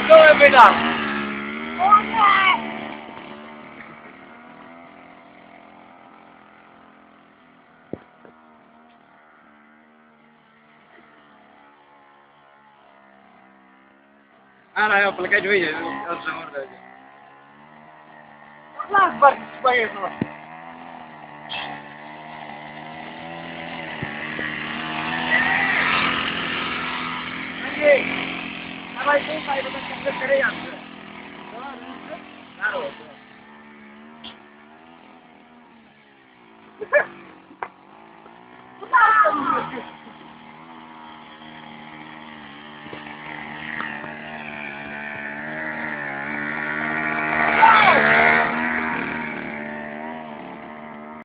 Dove veda? Ana ja polekaj wyjdzie, dobrze mordę będzie. Las bardziej swoje to. Ej, dawaj tutaj, bo to się przeryjam. Claro.